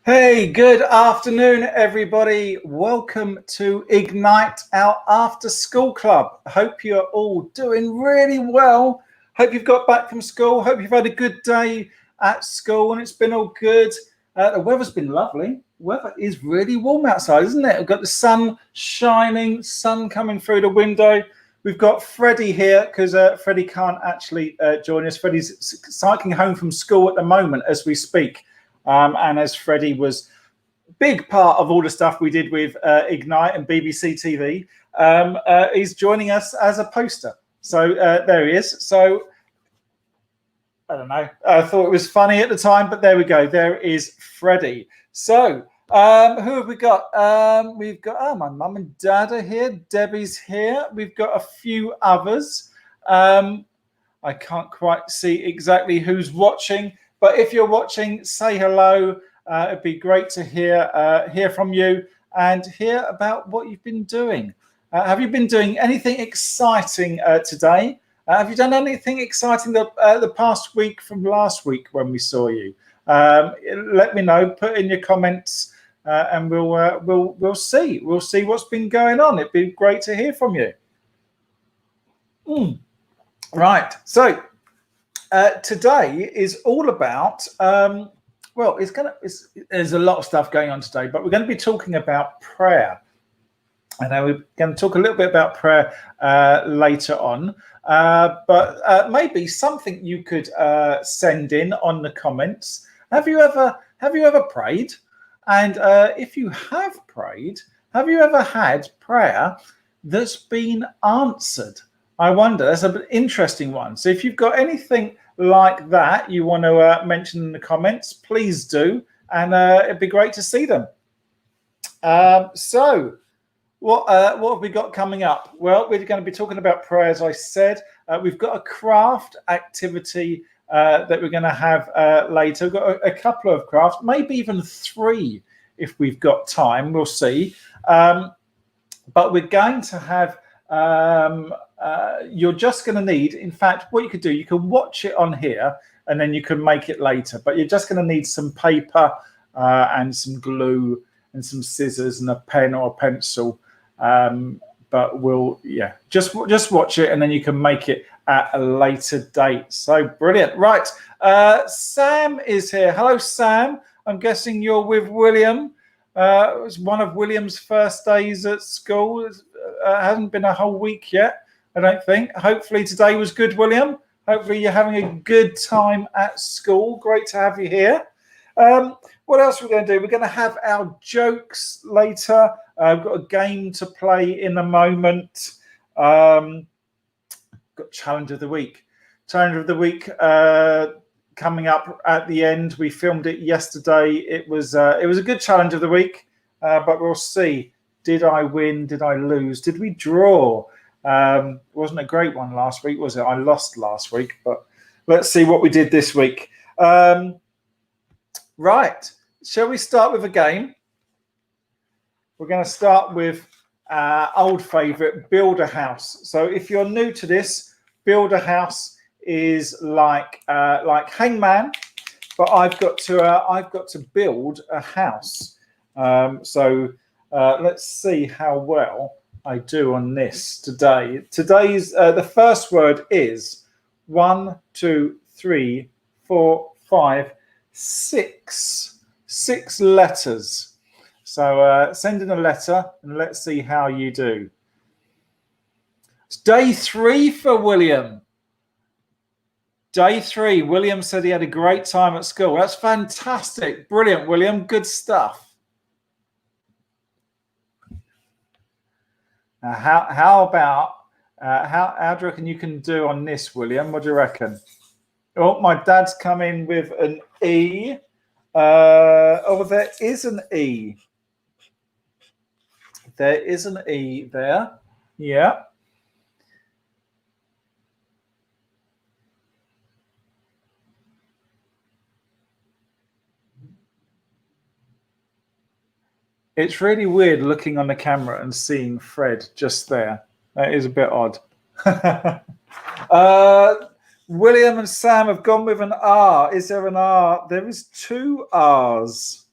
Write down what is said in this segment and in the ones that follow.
Hey, good afternoon, everybody. Welcome to Ignite, our after school club. Hope you're all doing really well. Hope you've got back from school. Hope you've had a good day at school and it's been all good. The weather's been lovely. Weather is really warm outside, isn't it? We've got the sun shining, sun coming through the window. We've got Freddie here because Freddie can't actually join us. Freddie's cycling home from school at the moment as we speak. And as Freddie was a big part of all the stuff we did with Ignite and BBC TV, he's joining us as a poster. So there he is. So I don't know. I thought it was funny at the time, but there we go. There is Freddie. So who have we got? We've got my mum and dad are here. Debbie's here. We've got a few others. I can't quite see exactly who's watching. But if you're watching, say hello. It'd be great to hear from you and hear about what you've been doing. Have you been doing anything exciting today? Have you done anything exciting the past week from last week when we saw you? Let me know. Put in your comments, and we'll see. We'll see what's been going on. It'd be great to hear from you. Right. So. Today is all about there's a lot of stuff going on today, but we're going to be talking about prayer. And we're going to talk a little bit about prayer later on, but maybe something you could send in on the comments. Have you ever prayed? And if you have prayed, have you ever had prayer that's been answered? I wonder. That's an interesting one. So if you've got anything like that you want to mention in the comments, please do, and it'd be great to see them. So what have we got coming up? Well, we're going to be talking about prayer, as I said. We've got a craft activity that we're going to have later. We've got a couple of crafts, maybe even 3 if we've got time. We'll see. But we're going to have you're just going to need, in fact, what you could do, you can watch it on here and then you can make it later, but you're just going to need some paper and some glue and some scissors and a pen or a pencil, but just watch it and then you can make it at a later date. So brilliant. Right, Sam is here. Hello, Sam. I'm guessing you're with William. It was one of William's first days at school. Hasn't been a whole week yet, I don't think. Hopefully today was good, William. Hopefully you're having a good time at school. Great to have you here. What else are we going to do? We're going to have our jokes later. We've got a game to play in a moment. Got challenge of the week. Challenge of the week coming up at the end. We filmed it yesterday. It was a good challenge of the week, but we'll see. Did I win? Did I lose? Did we draw? It wasn't a great one last week, was it? I lost last week, but let's see what we did this week. Right. Shall we start with a game? We're going to start with old favourite, Build a House. So if you're new to this, Build a House is like Hangman, but I've got to build a house. Let's see how well I do on this today. Today's the first word is 1, 2, 3, 4, 5, 6. 6 letters. So send in a letter and let's see how you do. It's day 3 for William. Day 3. William said he had a great time at school. That's fantastic. Brilliant, William. Good stuff. How about how do you reckon you can do on this, William? What do you reckon? Oh, my dad's come in with an E. There is an E. There is an E there. Yeah. It's really weird looking on the camera and seeing Fred just there. That is a bit odd. William and Sam have gone with an R. Is there an R? There is 2 R's.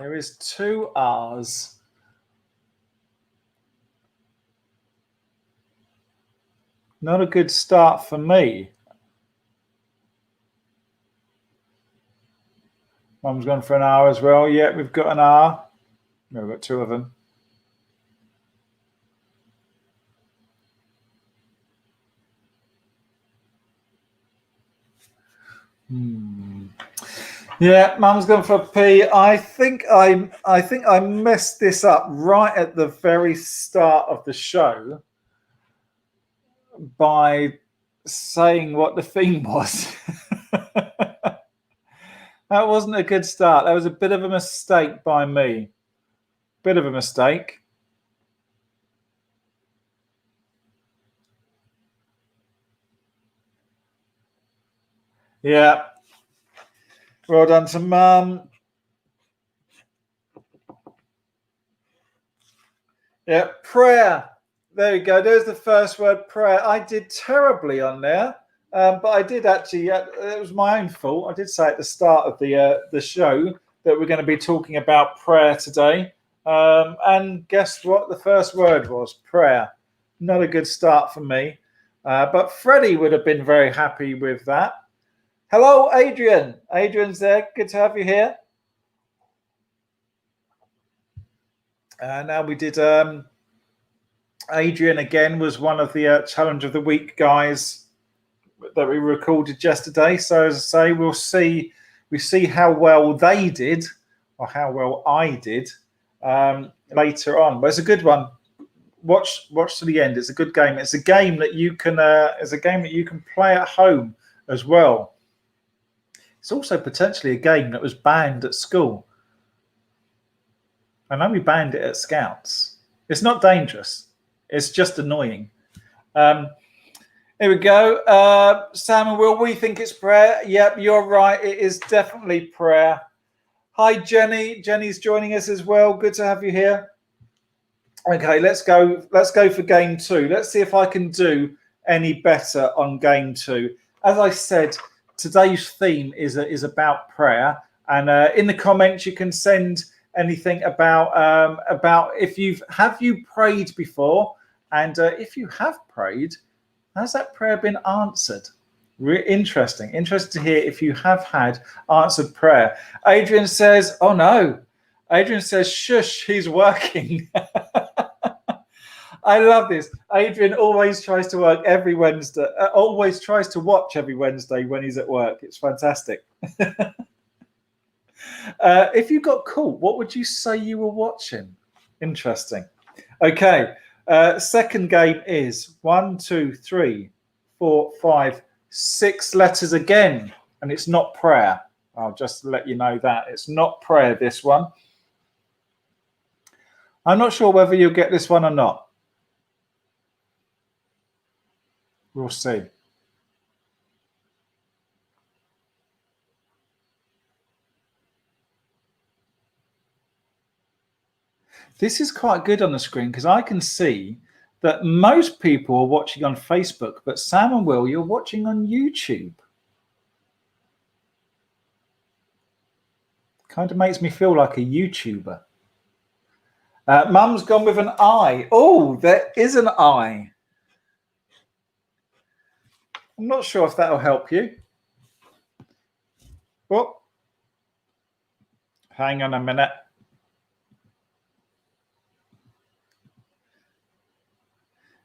There is 2 R's. Not a good start for me. Mum's gone for an R as well. Yeah, we've got an R. No, we've got 2 of them. Yeah, Mum's gone for a P. I think I messed this up right at the very start of the show by saying what the theme was. That wasn't a good start. That was a bit of a mistake by me. Bit of a mistake. Yeah. Well done to Mum. Yeah, prayer. There you go. There's the first word, prayer. I did terribly on there, but I did actually. It was my own fault. I did say at the start of the show that we're going to be talking about prayer today, and guess what? The first word was prayer. Not a good start for me, but Freddie would have been very happy with that. Hello, Adrian. Adrian's there. Good to have you here. Now we did. Adrian again was one of the Challenge of the Week guys that we recorded yesterday. So as I say, we see how well they did or how well I did later on. But it's a good one. Watch to the end. It's a good game. It's a game that you can play at home as well. It's also potentially a game that was banned at school. I know we banned it at Scouts. It's not dangerous. It's just annoying. Here we go. Sam and Will, we think it's prayer. Yep, you're right. It is definitely prayer. Hi, Jenny. Jenny's joining us as well. Good to have you here. Okay, let's go. Let's go for game 2. Let's see if I can do any better on game 2. As I said, today's theme is about prayer. And in the comments, you can send anything about if you prayed before, and if you have prayed, has that prayer been answered? Interesting to hear if you have had answered prayer. Adrian says, oh no. Adrian says, shush, he's working. I love this. Adrian always tries to work every Wednesday, always tries to watch every Wednesday when he's at work. It's fantastic. If you got caught, what would you say you were watching? Interesting. Okay. Second game is 1, 2, 3, 4, 5, 6 letters again, and it's not prayer. I'll just let you know that it's not prayer, this one. I'm not sure whether you'll get this one or not. We'll see. This is quite good on the screen because I can see that most people are watching on Facebook, but Sam and Will, you're watching on YouTube. Kind of makes me feel like a YouTuber. Mum's gone with an I. Oh, there is an I. I'm not sure if that'll help you. Well, hang on a minute.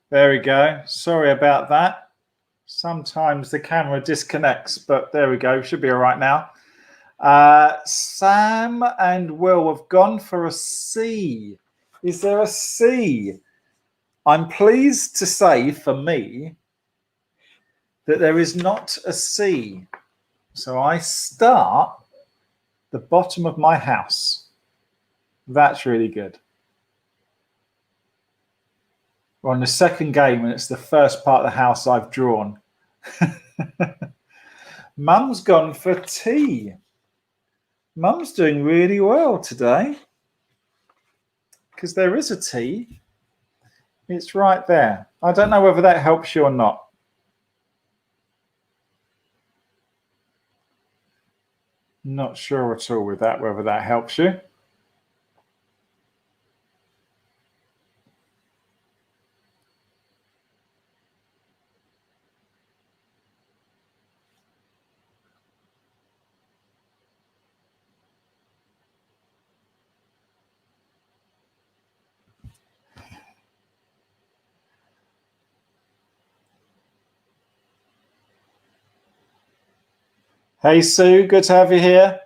There we go. Sorry about that. Sometimes the camera disconnects, but there we go. Should be all right now. Sam and Will have gone for a C. Is there a C? I'm pleased to say for me that there is not a C. So I start the bottom of my house. That's really good. We're on the second game, and it's the first part of the house I've drawn. Mum's gone for T. Mum's doing really well today because there is a T. It's right there. I don't know whether that helps you or not. Not sure at all with that, whether that helps you. Hey, Sue, good to have you here.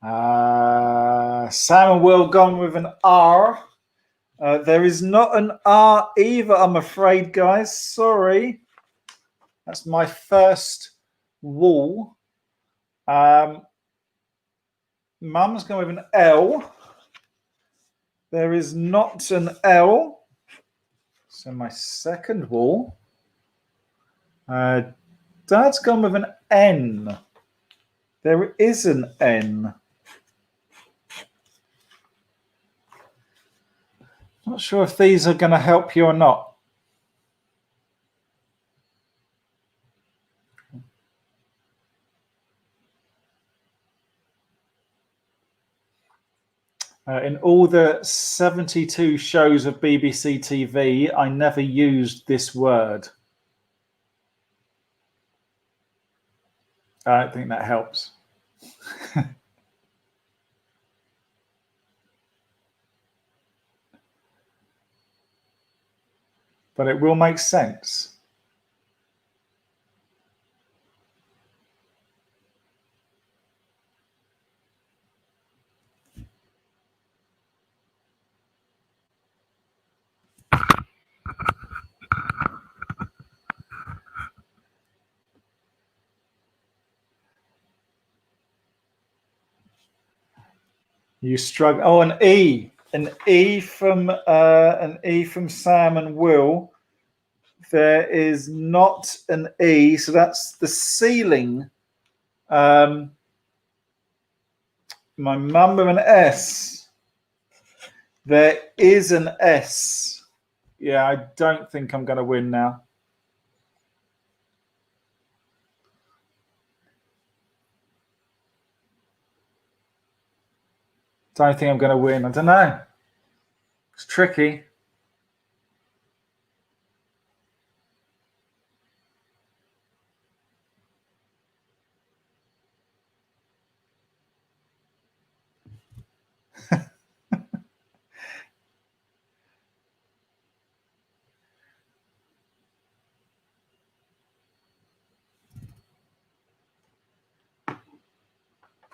Sam and Will gone with an R. There is not an R either, I'm afraid, guys. Sorry. That's my first wall. Mum's gone with an L. There is not an L. So my second wall. Dad's gone with an N. There is an N. Not sure if these are going to help you or not. In all the 72 shows of BBC TV, I never used this word. I don't think that helps. But it will make sense. You struggle. Oh, an E from Sam and Will. There is not an E, so that's the ceiling. My mum with an S. There is an S. Yeah, I don't think I'm going to win now. Don't think I'm going to win. I don't know. It's tricky.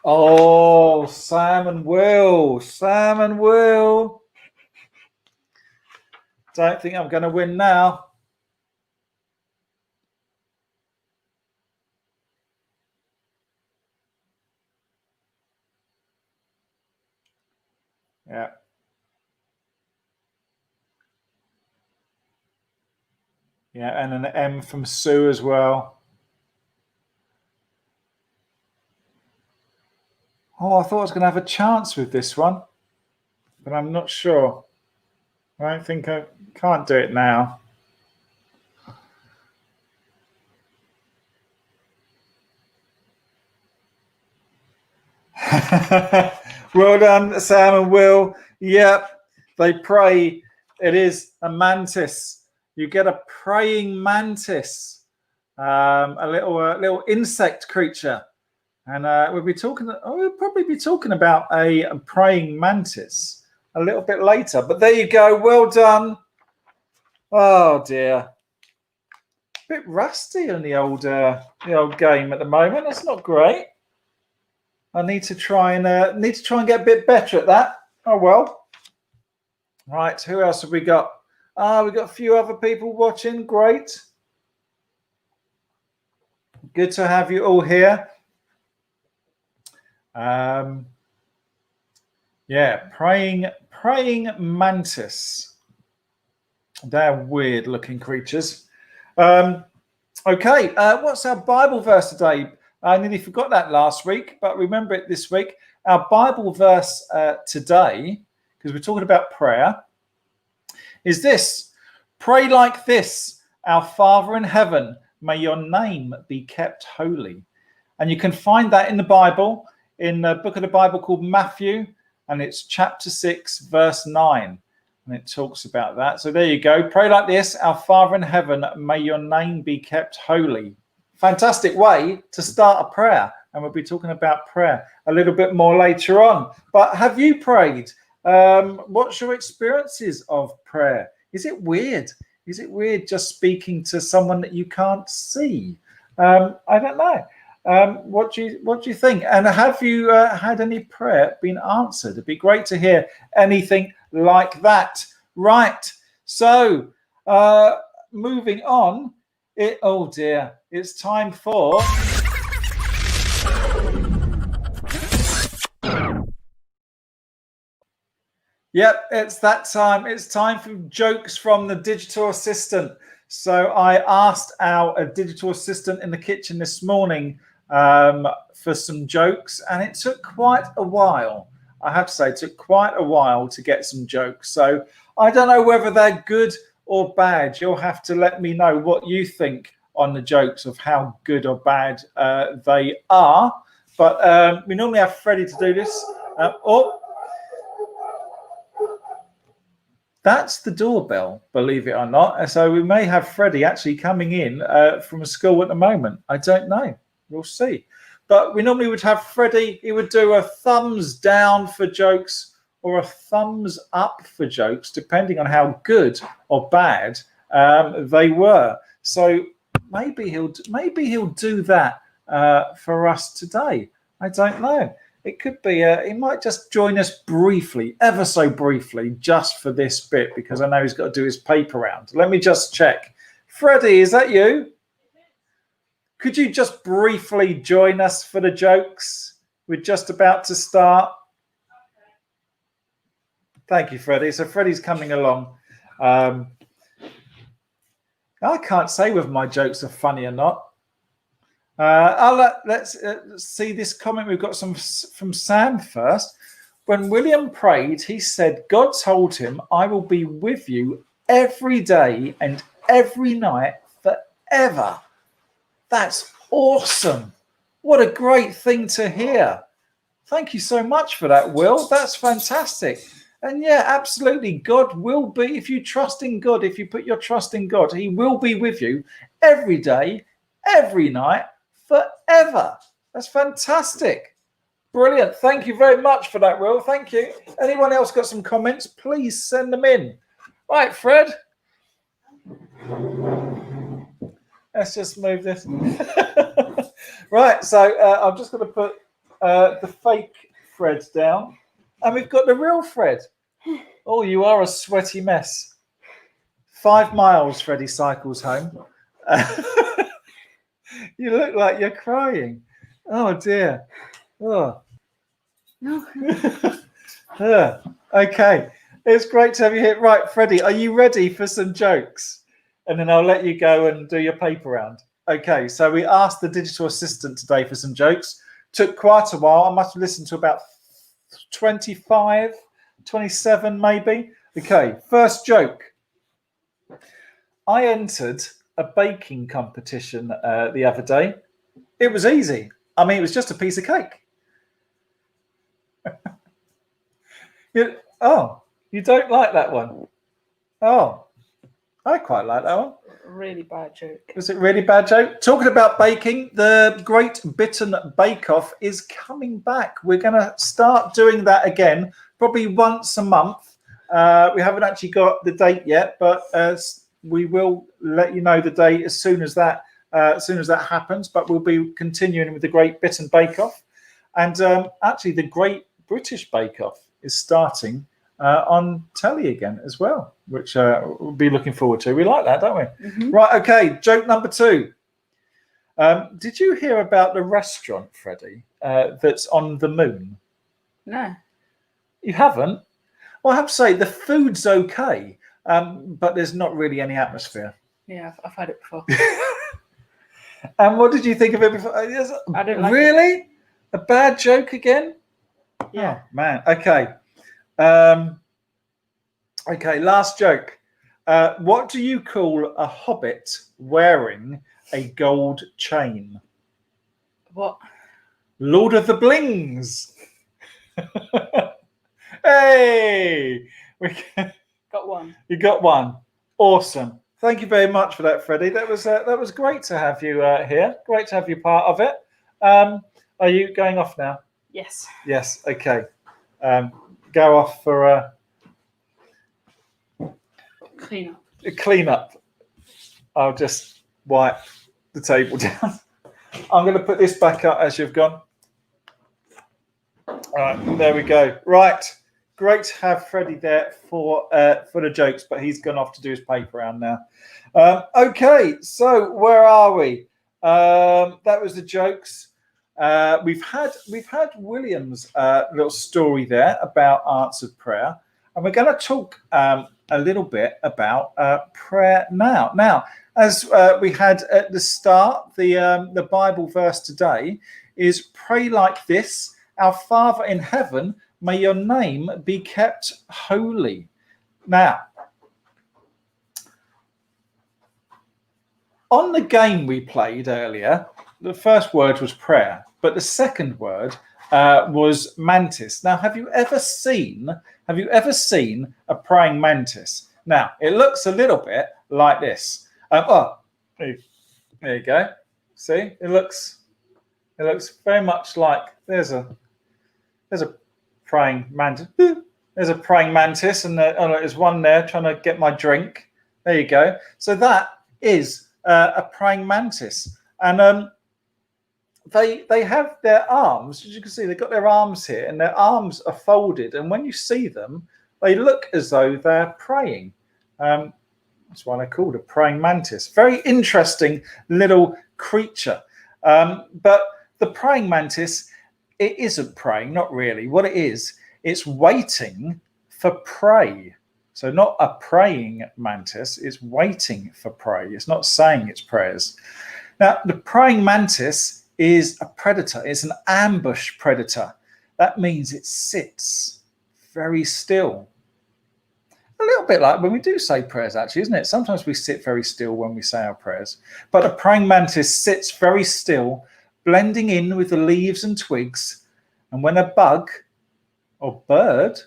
Oh, Sam and Will. Sam and Will. Don't think I'm going to win now. Yeah. Yeah, and an M from Sue as well. Oh, I thought I was going to have a chance with this one, but I'm not sure. I don't think I can't do it now. Well done, Sam and Will. Yep, they pray. It is a mantis. You get a praying mantis, a little insect creature. And we'll probably be talking about a praying mantis a little bit later. But there you go. Well done. Oh dear, a bit rusty on the old game at the moment. That's not great. I need to try and get a bit better at that. Oh well. Right. Who else have we got? We've got a few other people watching. Great. Good to have you all here. Yeah, praying mantis. They're weird looking creatures. Okay, what's our Bible verse today? I nearly forgot that last week, but remember it this week. Our Bible verse today, because we're talking about prayer, is this: pray like this, our Father in heaven, may your name be kept holy. And you can find that in the Bible, in a book of the Bible called Matthew, and it's chapter 6, verse 9. And it talks about that. So there you go. Pray like this, our Father in heaven, may your name be kept holy. Fantastic way to start a prayer. And we'll be talking about prayer a little bit more later on. But have you prayed? What's your experiences of prayer? Is it weird? Is it weird just speaking to someone that you can't see? I don't know. What do you think? And have you had any prayer been answered? It'd be great to hear anything like that. Right. So moving on. Oh dear, it's time for. Yep, it's that time. It's time for jokes from the digital assistant. So I asked our digital assistant in the kitchen this morning for some jokes, and it took quite a while. I have to say, it took quite a while to get some jokes. So I don't know whether they're good or bad. You'll have to let me know what you think on the jokes of how good or bad they are. But we normally have Freddie to do this. That's the doorbell, believe it or not. So we may have Freddie actually coming in from school at the moment. I don't know. We'll see. But we normally would have Freddie. He would do a thumbs down for jokes or a thumbs up for jokes, depending on how good or bad they were. So maybe he'll do that for us today. I don't know. It could be, he might just join us briefly, ever so briefly, just for this bit, because I know he's got to do his paper round. Let me just check. Freddie, is that you? Could you just briefly join us for the jokes? We're just about to start. Thank you, Freddie. So Freddie's coming along. I can't say whether my jokes are funny or not. Let's see this comment. We've got some from Sam first. When William prayed, he said, God told him, I will be with you every day and every night forever. That's awesome. What a great thing to hear. Thank you so much for that, Will. That's fantastic. And yeah, absolutely. God will be, if you trust in God, if you put your trust in God, he will be with you every day, every night, forever. That's fantastic. Brilliant. Thank you very much for that, Will. Thank you. Anyone else got some comments? Please send them in. Right, Fred. Let's just move this. Right, so I'm just going to put the fake Fred down. And we've got the real Fred. Oh, you are a sweaty mess. 5 miles, Freddie cycles home. You look like you're crying. Oh, dear. Oh. No. Okay. It's great to have you here. Right, Freddie, are you ready for some jokes? And then I'll let you go and do your paper round. Okay, so we asked the digital assistant today for some jokes. Took quite a while. I must have listened to about 25, 27 maybe. Okay, first joke. I entered a baking competition the other day. It was easy. I mean, it was just a piece of cake. You don't like that one? Oh, I quite like that one. Really bad joke. Was it a really bad joke? Talking about baking, the Great Britain Bake Off is coming back. We're going to start doing that again, probably once a month. We haven't actually got the date yet, but we will let you know the date as soon as that happens. But we'll be continuing with the Great Britain Bake Off, and actually the Great British Bake Off is starting on telly again as well, which we'll be looking forward to. We like that, don't we? Mm-hmm. Right, okay, joke number 2. Did you hear about the restaurant, Freddie, that's on the moon? No. You haven't? Well, I have to say, the food's okay, but there's not really any atmosphere. Yeah, I've had it before. And what did you think of it before? I didn't like really? it. A bad joke again? Yeah. Oh, man, okay. Okay, last joke. What do you call a hobbit wearing a gold chain? What? Lord of the Blings. Hey! Got one. You got one. Awesome. Thank you very much for that, Freddie. That was great to have you here. Great to have you part of it. Are you going off now? Yes. Yes. Okay. Go off for Clean up. clean up. I'll just wipe the table down. I'm going to put this back up as you've gone. All right, there we go. Right, great to have Freddie there for the jokes, but he's gone off to do his paper round now. Okay, so where are we? That was the jokes. We've had William's little story there about answered prayer, and we're going to talk a little bit about prayer now. Now, as we had at the start, the Bible verse today is pray like this: Our Father in heaven, may your name be kept holy. Now, on the game we played earlier, the first word was prayer, but the second word was mantis. Now, have you ever seen a praying mantis? Now, it looks a little bit like this. There you go. See, it looks very much like there's a praying mantis. There's a praying mantis, and there's one there trying to get my drink. There you go. So that is a praying mantis, and they have their arms, as you can see. They've got their arms here, and their arms are folded. And when you see them, they look as though they're praying. That's why they're called a praying mantis. Very interesting little creature. But the praying mantis, it isn't praying, not really. What it is, it's waiting for prey. So not a praying mantis, it's waiting for prey. It's not saying its prayers. Now, the praying mantis is a predator. It's an ambush predator. That means it sits very still. A little bit like when we do say prayers, actually, isn't it? Sometimes we sit very still when we say our prayers. But a praying mantis sits very still, blending in with the leaves and twigs. And when a bug or bird,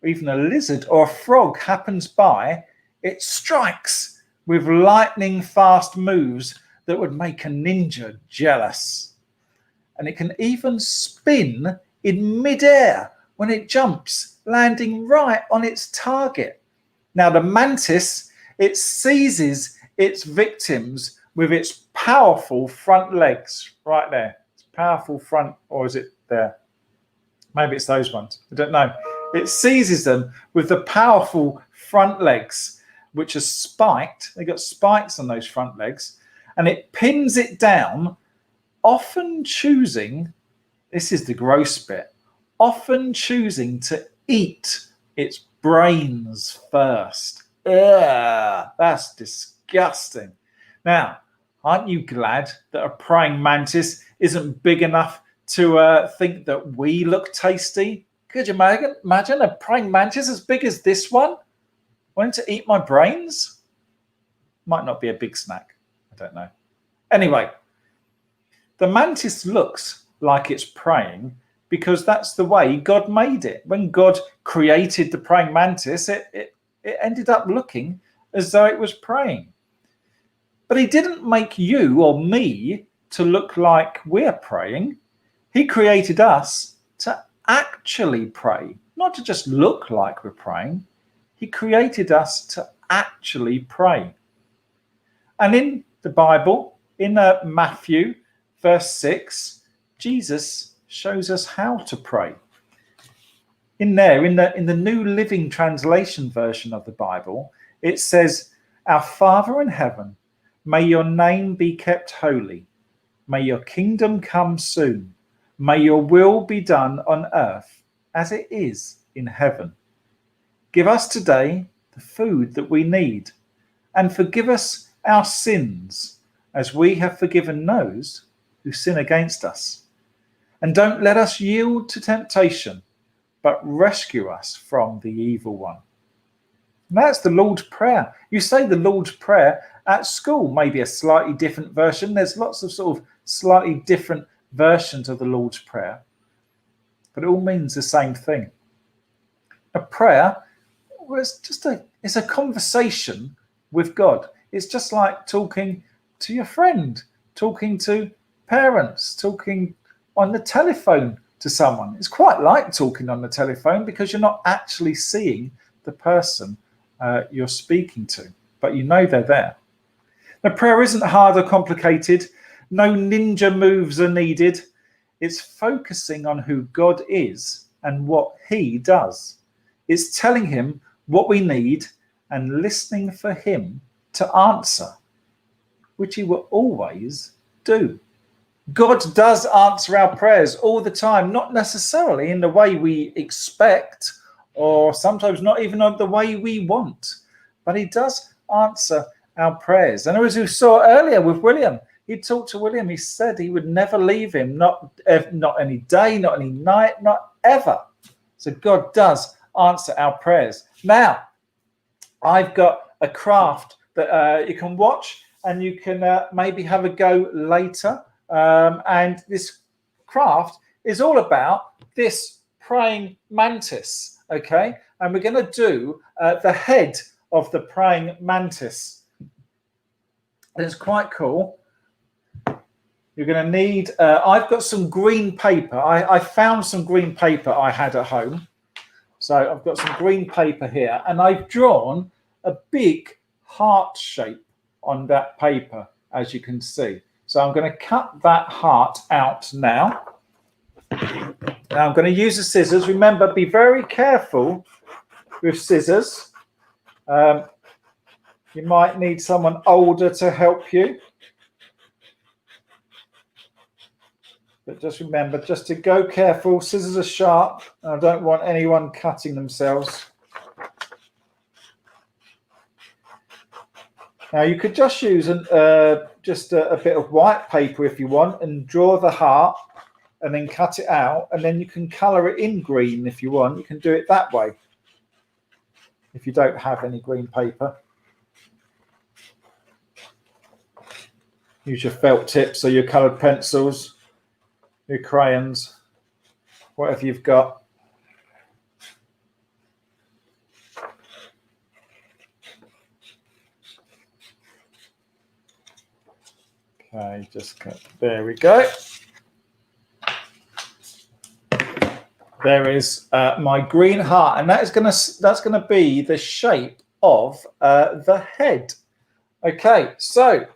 or even a lizard or a frog happens by, it strikes with lightning fast moves that would make a ninja jealous. And it can even spin in midair when it jumps, landing right on its target. Now, the mantis, it seizes its victims with its powerful front legs right there. It's powerful front, or is it there? Maybe it's those ones. I don't know. It seizes them with the powerful front legs, which are spiked. They've got spikes on those front legs, and it pins it down, often choosing, this is the gross bit, often choosing to eat its brains first. Ugh, that's disgusting. Now, aren't you glad that a praying mantis isn't big enough to think that we look tasty? Could you imagine a praying mantis as big as this one wanting to eat my brains? Might not be a big snack. I don't know. Anyway, the mantis looks like it's praying because that's the way God made it. When God created the praying mantis, it ended up looking as though it was praying. But he didn't make you or me to look like we're praying. He created us to actually pray, not to just look like we're praying. He created us to actually pray. And in the Bible, in Matthew, verse 6, Jesus shows us how to pray. In there, in the New Living Translation version of the Bible, it says, Our Father in heaven, may your name be kept holy. May your kingdom come soon. May your will be done on earth as it is in heaven. Give us today the food that we need, and forgive us our sins as we have forgiven those who sin against us. And don't let us yield to temptation, but rescue us from the evil one. And that's the Lord's Prayer. You say the Lord's Prayer at school, maybe a slightly different version. There's lots of sort of slightly different versions of the Lord's Prayer, but it all means the same thing. A prayer was it's a conversation with God. It's just like talking to your friend, talking to parents, talking on the telephone to someone. It's quite like talking on the telephone because you're not actually seeing the person you're speaking to, but you know they're there. Now, prayer isn't hard or complicated. No ninja moves are needed. It's focusing on who God is and what he does. It's telling him what we need and listening for him to answer, which he will always do. God does answer our prayers all the time, not necessarily in the way we expect, or sometimes not even in the way we want, but he does answer our prayers. And as we saw earlier with William, he talked to William, he said he would never leave him, not any day, not any night, not ever. So God does answer our prayers. Now, I've got a craft that you can watch, and you can maybe have a go later. And this craft is all about this praying mantis, okay? And we're going to do the head of the praying mantis. And it's quite cool. You're going to need, I've got some green paper. I found some green paper I had at home. So I've got some green paper here, and I've drawn a big heart shape on that paper, as you can see. So I'm going to cut that heart out now. Now I'm going to use the scissors. Remember, be very careful with scissors. You might need someone older to help you. But just remember, just to go careful. Scissors are sharp. I don't want anyone cutting themselves. Now you could just use a bit of white paper if you want, and draw the heart and then cut it out, and then you can colour it in green if you want. You can do it that way if you don't have any green paper. Use your felt tips or your coloured pencils, your crayons, whatever you've got. Okay, just cut. There we go. There is my green heart, and that's gonna be the shape of the head. Okay, so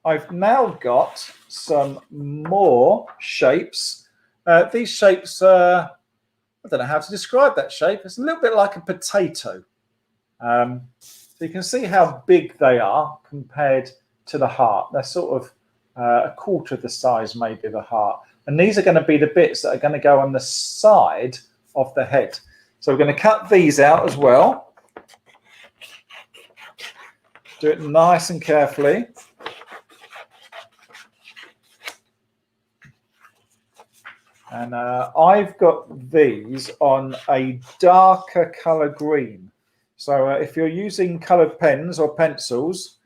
I've now got some more shapes. These shapes, I don't know how to describe that shape. It's a little bit like a potato. So you can see how big they are compared to the heart. They're sort of a quarter of the size, maybe, of the heart. And these are going to be the bits that are going to go on the side of the head. So we're going to cut these out as well. Do it nice and carefully. And I've got these on a darker colour green. So if you're using coloured pens or pencils,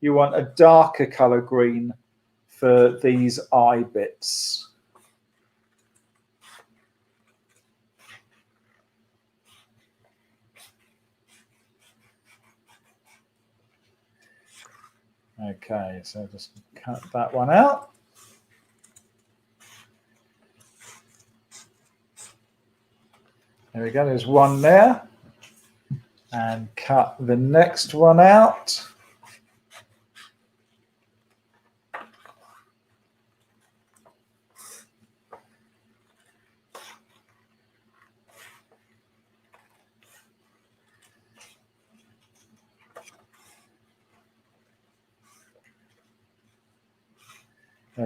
you want a darker colour green for these eye bits. Okay, so just cut that one out. There we go, there's one there. And cut the next one out.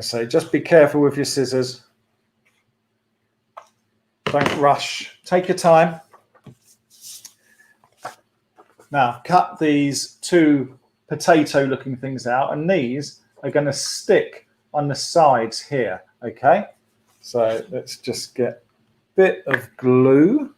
So just be careful with your scissors. Don't rush. Take your time. Now cut these two potato-looking things out, and these are going to stick on the sides here. Okay, so let's just get a bit of glue.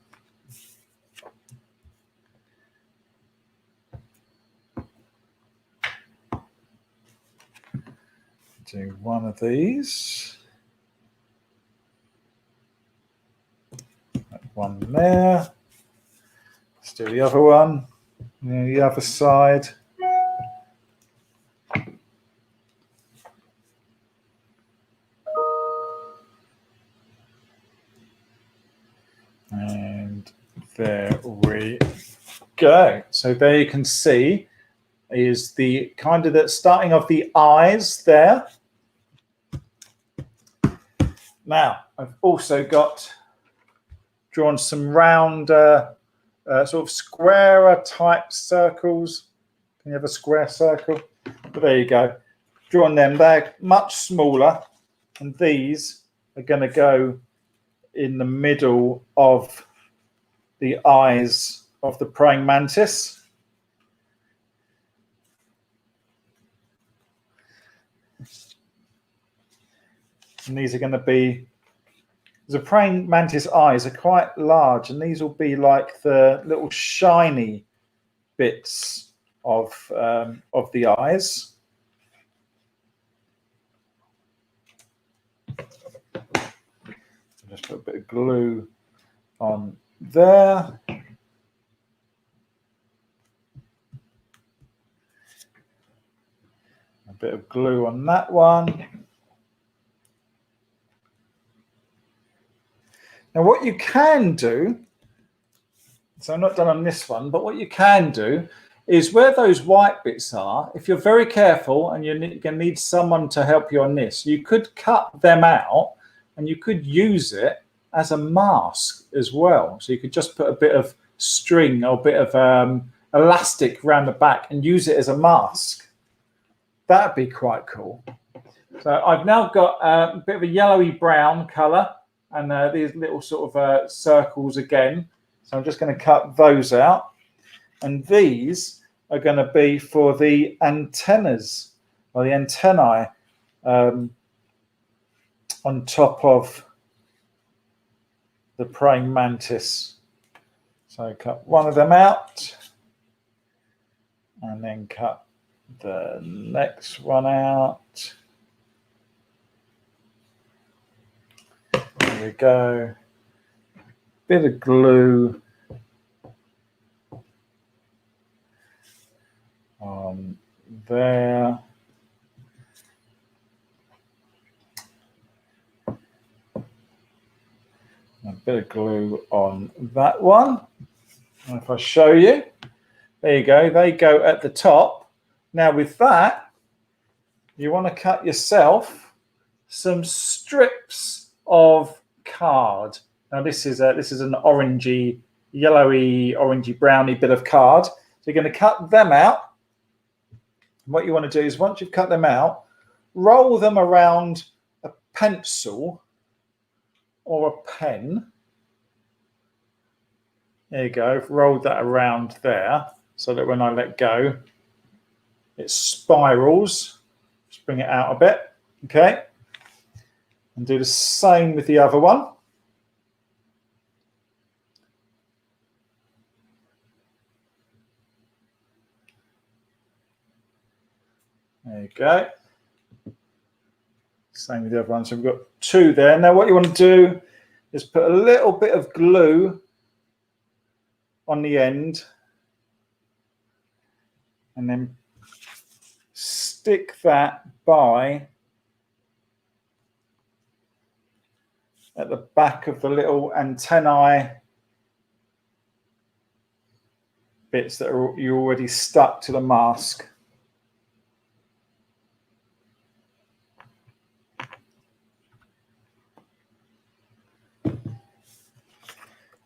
Do one of these. One there. Let's do the other one. The other side. And there we go. So there you can see is the kind of the starting of the eyes there. Now, I've also drawn some round, sort of squarer type circles. Can you have a square circle? But there you go. Drawn them. They're much smaller, and these are going to go in the middle of the eyes of the praying mantis. And these are going to be, the praying mantis eyes are quite large, and these will be like the little shiny bits of the eyes. Just put a bit of glue on there. A bit of glue on that one. Now what you can do, so I'm not done on this one, but what you can do is where those white bits are, if you're very careful and you're going to need someone to help you on this, you could cut them out and you could use it as a mask as well. So you could just put a bit of string or a bit of elastic around the back and use it as a mask. That'd be quite cool. So I've now got a bit of a yellowy brown color and these little sort of circles again. So I'm just going to cut those out. And these are going to be for the antennas or the antennae on top of the praying mantis. So cut one of them out and then cut the next one out. There we go. Bit of glue on there. A bit of glue on that one. And if I show you, there you go. They go at the top. Now with that, you want to cut yourself some strips of card. Now this is an orangey, yellowy, orangey, browny bit of card. So you're going to cut them out. What you want to do is once you've cut them out, roll them around a pencil or a pen. There you go. I've rolled that around there so that when I let go, it spirals. Just bring it out a bit. Okay. And do the same with the other one. There you go. Same with the other one. So we've got two there. Now what you want to do is put a little bit of glue on the end and then stick that by at the back of the little antennae bits that are you already stuck to the mask.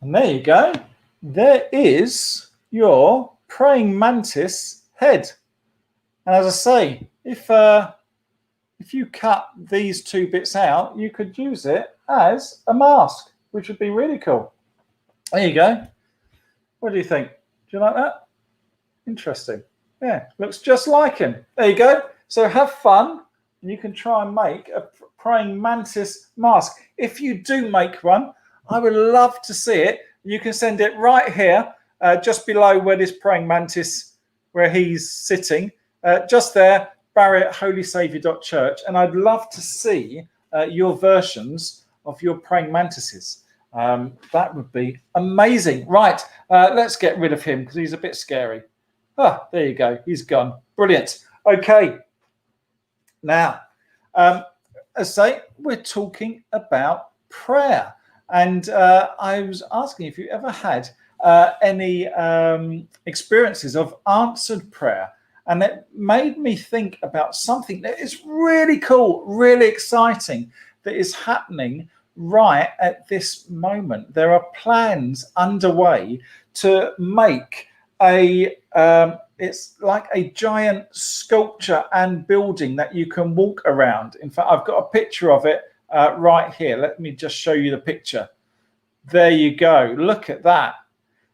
And there you go. There is your praying mantis head. And as I say, if you cut these two bits out, you could use it as a mask, which would be really cool. There you go. What do you think? Do you like that? Interesting. Yeah, looks just like him. There you go. So have fun, and you can try and make a praying mantis mask. If you do make one, I would love to see it. You can send it right here, just below where this praying mantis, where he's sitting, just there, Barry@holysaviour.church. And I'd love to see your versions of your praying mantises. That would be amazing. Right, let's get rid of him because he's a bit scary. Ah, there you go. He's gone. Brilliant. Okay. Now, as I say, we're talking about prayer. And I was asking if you ever had any experiences of answered prayer. And it made me think about something that is really cool, really exciting, that is happening right at this moment. There are plans underway to make it's like a giant sculpture and building that you can walk around. In fact, I've got a picture of it right here. Let me just show you the picture. There you go. Look at that.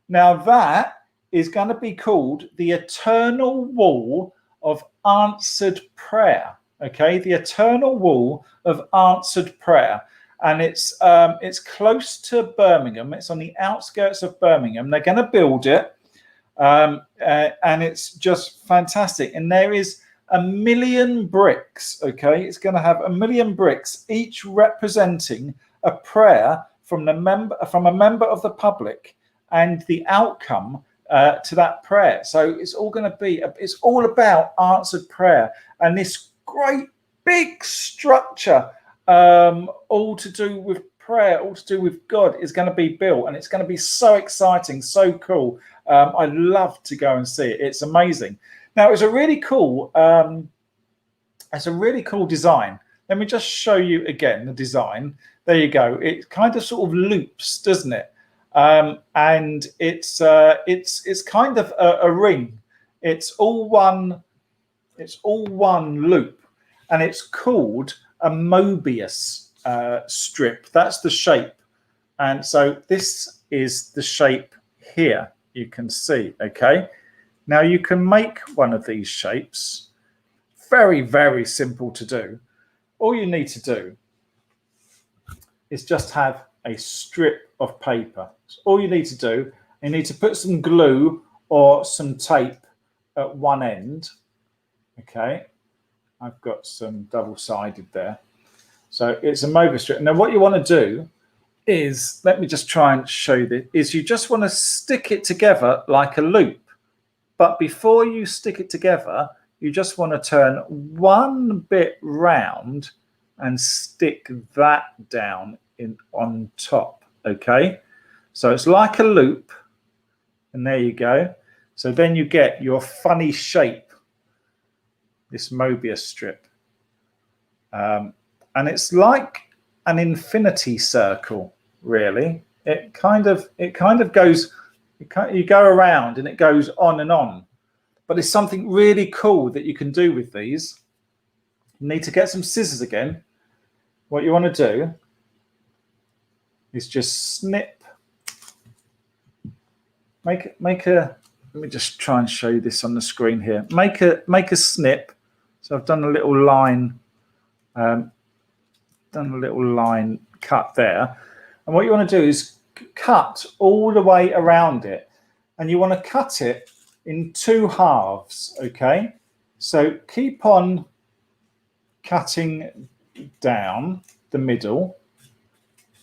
Now that is going to be called the Eternal Wall of Answered Prayer. Okay, the Eternal Wall of Answered Prayer. And it's close to Birmingham. It's on the outskirts of Birmingham. They're going to build it. And it's just fantastic. And there is 1 million bricks. Okay, it's going to have 1 million bricks, each representing a prayer from a member of the public and the outcome to that prayer. So it's all going to be, it's all about answered prayer, and this great big structure, all to do with prayer, all to do with God, is going to be built, and it's going to be so exciting, so cool. I'd love to go and see it. It's amazing. Now, it's a really cool design. Let me just show you again the design. There you go. It kind of sort of loops, doesn't it? And it's kind of a ring. It's all one loop, and it's called a Mobius strip. That's the shape, and so this is the shape here. You can see. Okay, now you can make one of these shapes. Very, very simple to do. All you need to do is just have a strip of paper. That's all you need to do. You need to put some glue or some tape at one end. Okay, I've got some double-sided there. So it's a Mobius strip. Now what you want to do is, let me just try and show you this, is you just want to stick it together like a loop. But before you stick it together, you just want to turn one bit round and stick that down on top. Okay, so it's like a loop, and there you go. So then you get your funny shape, this Mobius strip, and it's like an infinity circle, really. It kind of goes, you go around and it goes on and on. But it's something really cool that you can do with these. You need to get some scissors again. What you want to do is just snip. Make a. Let me just try and show you this on the screen here. Make a snip. So I've done a little line. Cut there, and what you want to do is cut all the way around it, and you want to cut it in 2 halves. Okay, so keep on cutting down the middle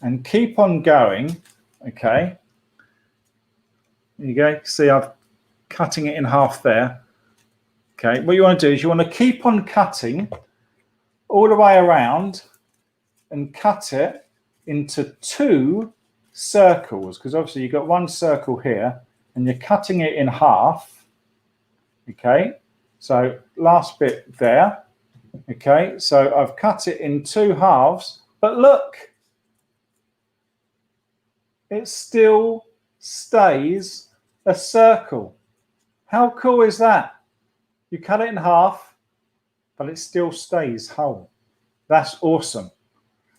and keep on going. Okay, there you go. See, I've cutting it in half there. Okay, what you want to do is you want to keep on cutting all the way around and cut it into 2 circles, because obviously you've got 1 circle here and you're cutting it in half. Okay, so last bit there. Okay, so I've cut it in 2 halves, but look, it still stays a circle. How cool is that? You cut it in half, but it still stays whole. That's awesome.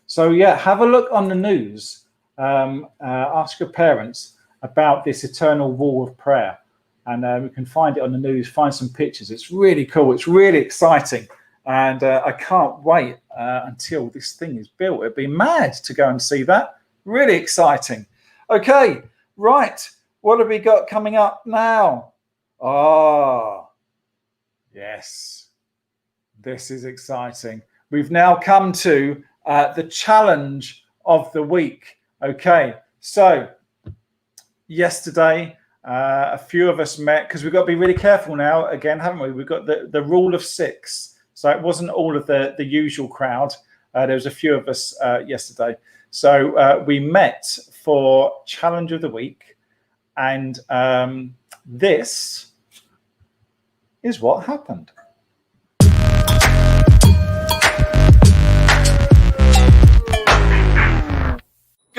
So yeah, have a look on the news. Ask your parents about this Eternal Wall of Prayer, and we can find it on the news. Find some pictures. It's really cool. It's really exciting, and I can't wait until this thing is built. It'd be mad to go and see that. Really exciting. Okay, right. What have we got coming up now? Oh, yes. This is exciting. We've now come to the challenge of the week. Okay, so yesterday a few of us met, because we've got to be really careful now again, haven't we? We've got the rule of 6. So it wasn't all of the usual crowd. There was a few of us yesterday. So we met for challenge of the week, and this is what happened.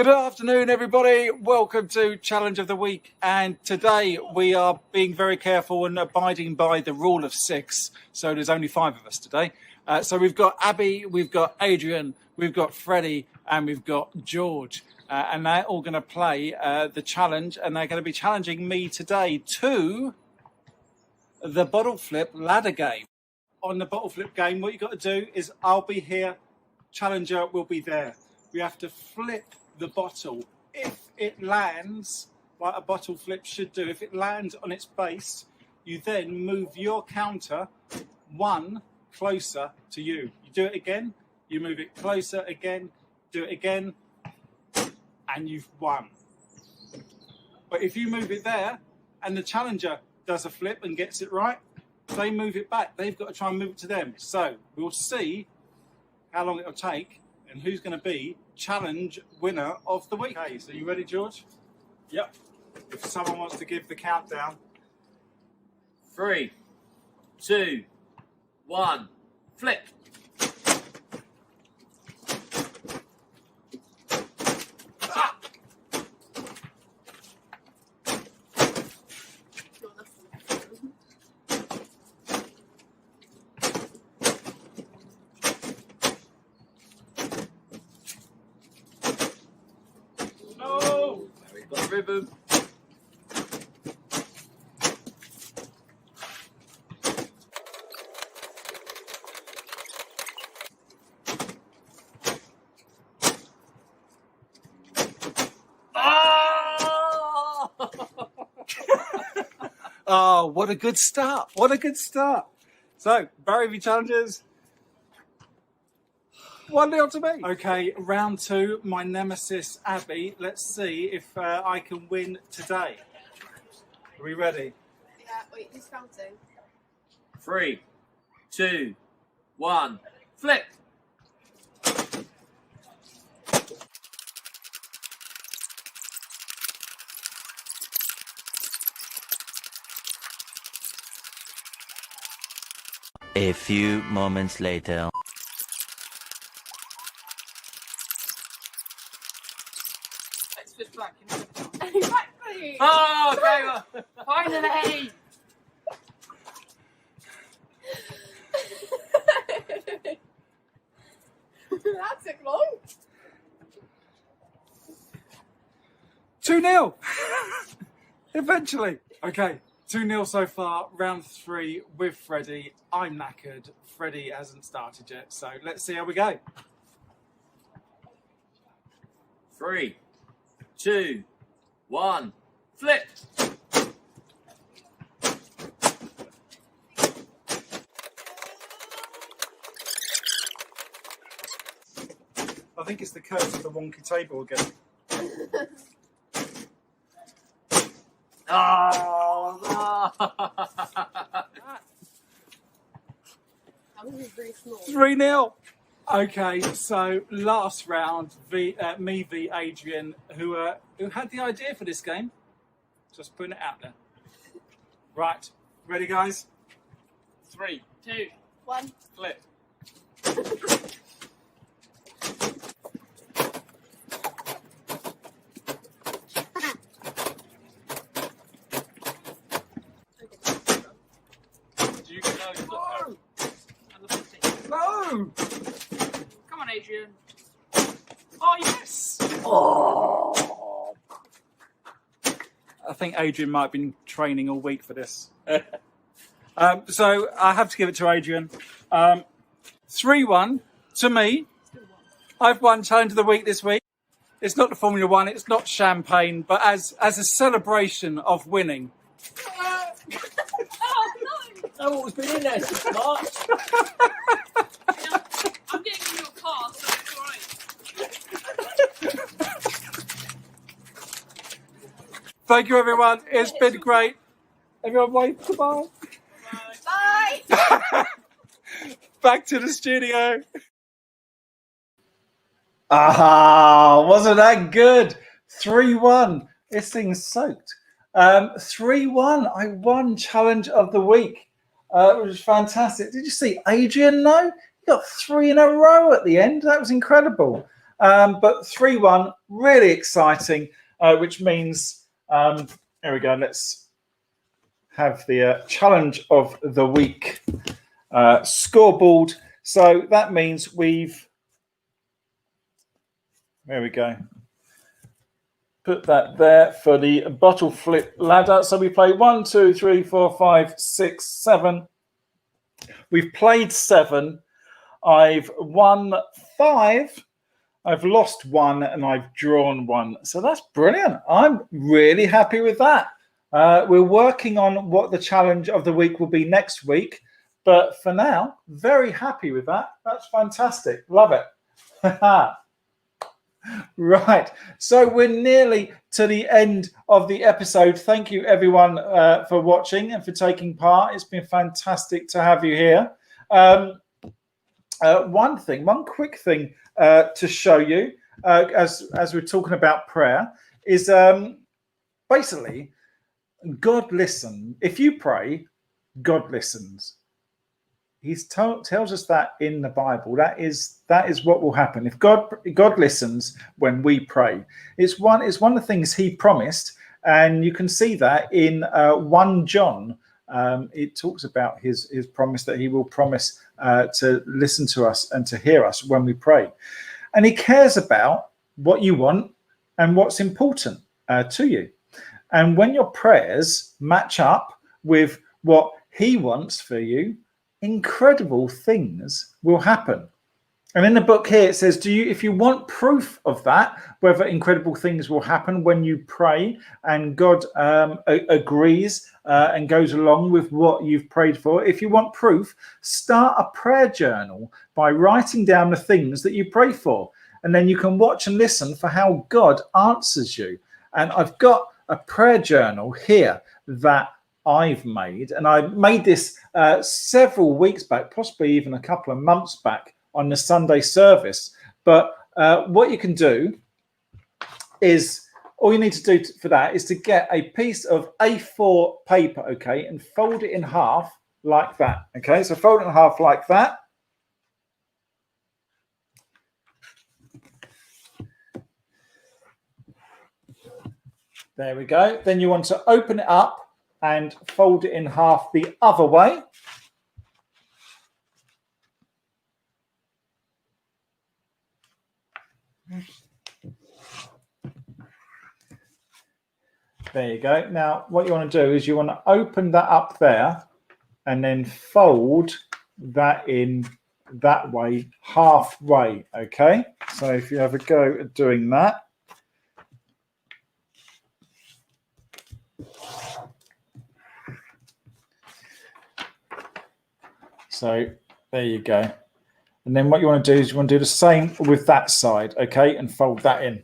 Good afternoon, everybody. Welcome to Challenge of the Week. And today we are being very careful and abiding by the rule of 6. So there's only 5 of us today. So we've got Abby, we've got Adrian, we've got Freddie, and we've got George. And they're all going to play the challenge. And they're going to be challenging me today to the bottle flip ladder game. On the bottle flip game, what you've got to do is I'll be here, challenger will be there. We have to flip the bottle. If it lands like a bottle flip should do, if it lands on its base, you then move your counter 1 closer to you. You do it again, you move it closer again, do it again, and you've won. But if you move it there and the challenger does a flip and gets it right, they move it back. They've got to try and move it to them. So we'll see how long it'll take and who's going to be challenge winner of the week. Okay, so you ready, George? Yep. If someone wants to give the countdown. 3, 2, 1, flip. Ah! No! We've got the ribbon. Oh, what a good start. What a good start. So, Barry v Challengers. 1-0 to me. Okay, round 2. My nemesis, Abby. Let's see if I can win today. Are we ready? Yeah, wait, who's counting? 3, 2, 1, flip. A few moments later. Let's flip back. Exactly! Oh, okay. Finally! That took long. 2-0. Eventually. Okay, 2-0 so far. Round 3 with Freddie. I'm knackered. Freddie hasn't started yet. So let's see how we go. 3, 2, 1, flip. I think it's the curse of the wonky table again. Oh, no. That was very small. 3-0. Okay, so last round, me v Adrian, who had the idea for this game. Just putting it out there. Right, ready, guys? 3, 2. 1. flip. Do you know the No! And the 15. No! Come on, Adrian. Oh, yes! Oh! I think Adrian might have been training all week for this. So I have to give it to Adrian. 3-1 to me. I've won Challenge of the Week this week. It's not the Formula One, it's not champagne, but as a celebration of winning. Oh, no! Oh, what's been in there since March? I'm getting in your car, so it's alright. Thank you, everyone. It's been great. Everyone, wave goodbye. Bye! Back to the studio. Ah, wasn't that good? 3-1. This thing's soaked. 3-1. I won Challenge of the Week. It was fantastic. Did you see Adrian? No, he got 3 in a row at the end. That was incredible. But 3-1, really exciting, which means, there we go, let's have the challenge of the week scoreboard. So that means there we go. Put that there for the bottle flip ladder. So we play 1, 2, 3, 4, 5, 6, 7. We've played 7. I've won 5. I've lost 1 and I've drawn 1. So that's brilliant. I'm really happy with that. We're working on what the challenge of the week will be next week. But for now, very happy with that. That's fantastic. Love it. Right, so we're nearly to the end of the episode. Thank you everyone for watching and for taking part. It's been fantastic to have you here. One quick thing to show you as we're talking about prayer is basically God listens. If you pray, God listens. He tells us that in the Bible. That is what will happen if God listens when we pray. It's one of the things He promised, and you can see that in 1 John. It talks about his promise that He will promise to listen to us and to hear us when we pray, and He cares about what you want and what's important to you. And when your prayers match up with what He wants for you, incredible things will happen. And in the book here it says, if you want proof of that, whether incredible things will happen when you pray and God agrees and goes along with what you've prayed for, if you want proof, start a prayer journal by writing down the things that you pray for, and then you can watch and listen for how God answers you. And I've got a prayer journal here that I've made, and I made this several weeks back, possibly even a couple of months back on the Sunday service. But what you can do is, all you need to do for that is to get a piece of A4 paper, okay, and fold it in half like that, okay? So fold it in half like that. There we go. Then you want to open it up and fold it in half the other way. There you go. Now, what you want to do is you want to open that up there and then fold that in that way, halfway, okay? So if you have a go at doing that. So there you go. And then what you want to do is you want to do the same with that side, okay? And fold that in.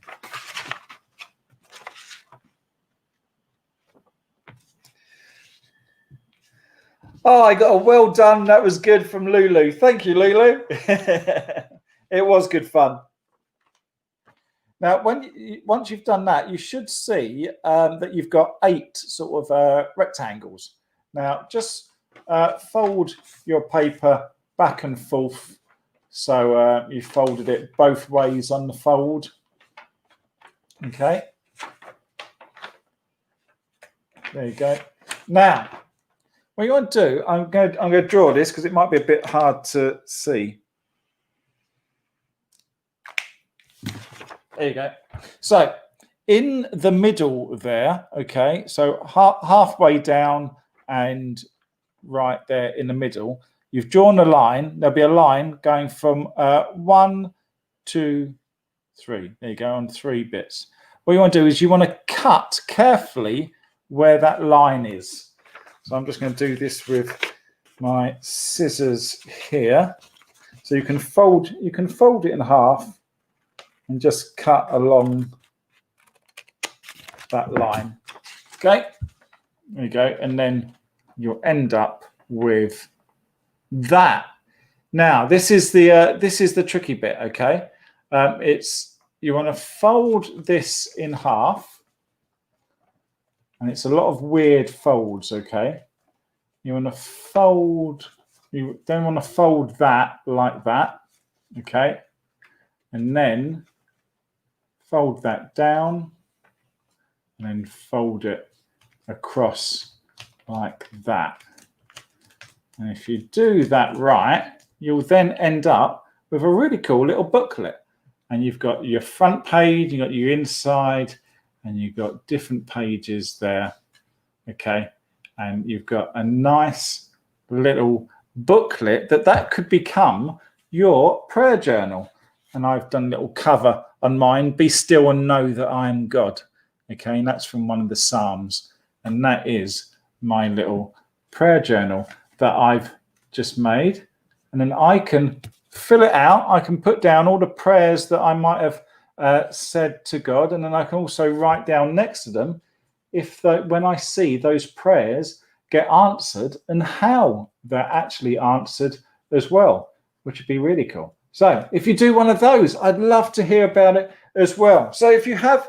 Oh, I got a well done. That was good from Lulu. Thank you, Lulu. It was good fun. Now, once you've done that, you should see that you've got 8 sort of rectangles. Now, just fold your paper back and forth. So you folded it both ways on the fold. Okay. There you go. Now, what you want to do, I'm going to draw this because it might be a bit hard to see. There you go. So in the middle there, okay, so halfway down and right there in the middle, you've drawn a line. There'll be a line going from 1, 2, 3. There you go, on 3 bits. What you want to do is you want to cut carefully where that line is. So I'm just going to do this with my scissors here. So you can fold it in half and just cut along that line. Okay, there you go, and then you'll end up with that. Now this is the tricky bit. Okay, you want to fold this in half. And it's a lot of weird folds, okay? You want to fold, you then want to fold that like that, okay? And then fold that down and then fold it across like that. And if you do that right, you'll then end up with a really cool little booklet. And you've got your front page, you've got your inside, and you've got different pages there. Okay. And you've got a nice little booklet that could become your prayer journal. And I've done a little cover on mine, Be Still and Know That I Am God. Okay, and that's from one of the Psalms. And that is my little prayer journal that I've just made. And then I can fill it out. I can put down all the prayers that I might have said to God. And then I can also write down next to them when I see those prayers get answered and how they're actually answered as well, which would be really cool. So if you do one of those, I'd love to hear about it as well. So if you've had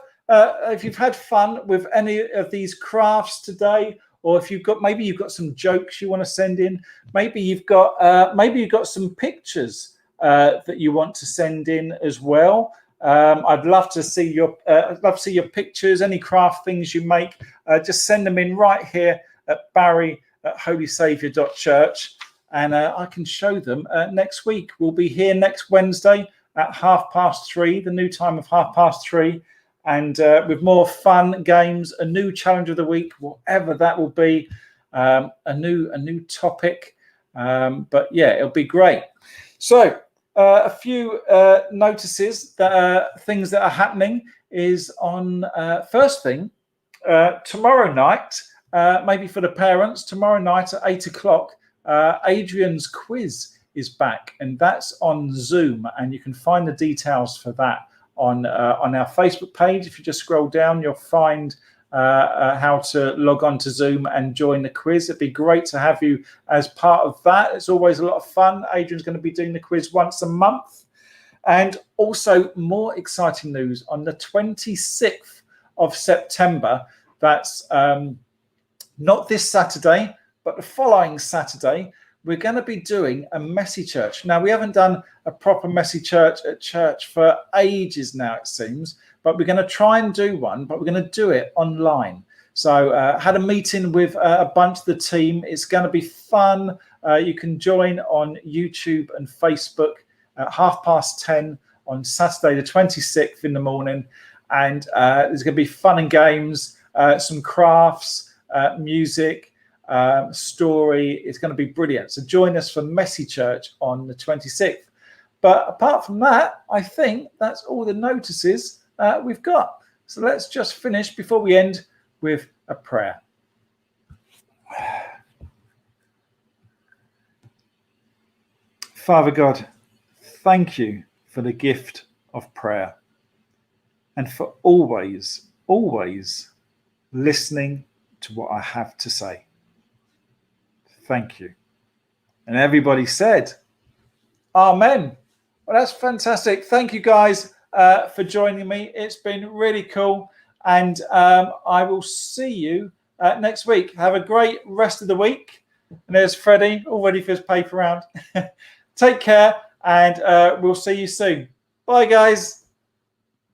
fun with any of these crafts today, or if maybe you've got some jokes you want to send in, maybe you've got some pictures that you want to send in as well. I'd love to see your pictures, any craft things you make. Just send them in right here at barry@holysaviour.church. And I can show them next week. We'll be here next Wednesday at 3:30, the new time of 3:30, and with more fun games, a new challenge of the week, whatever that will be, a new topic. But yeah, it'll be great. So a few notices that things that are happening is on first thing tomorrow night, maybe for the parents, tomorrow night at 8:00. Adrian's quiz is back, and that's on Zoom, and you can find the details for that on our Facebook page. If you just scroll down, you'll find how to log on to Zoom and join the quiz. It'd be great to have you as part of that. It's always a lot of fun. Adrian's going to be doing the quiz once a month. And also more exciting news on the 26th of September. That's not this Saturday, but the following Saturday, we're going to be doing a messy church. Now, we haven't done a proper messy church at church for ages now, it seems, but we're going to try and do one, but we're going to do it online. So had a meeting with a bunch of the team. It's going to be fun. You can join on YouTube and Facebook at 10:30 on Saturday, the 26th in the morning. And there's going to be fun and games, some crafts, music, story. It's going to be brilliant. So join us for Messy Church on the 26th. But apart from that, I think that's all the notices we've got. So let's just finish before we end with a prayer. Father God, thank you for the gift of prayer and for always listening to what I have to say. Thank you. And everybody said, Amen. Well, that's fantastic. Thank you guys for joining me. It's been really cool. And I will see you next week. Have a great rest of the week. And there's Freddie, all ready for his paper round. Take care, and we'll see you soon. Bye, guys.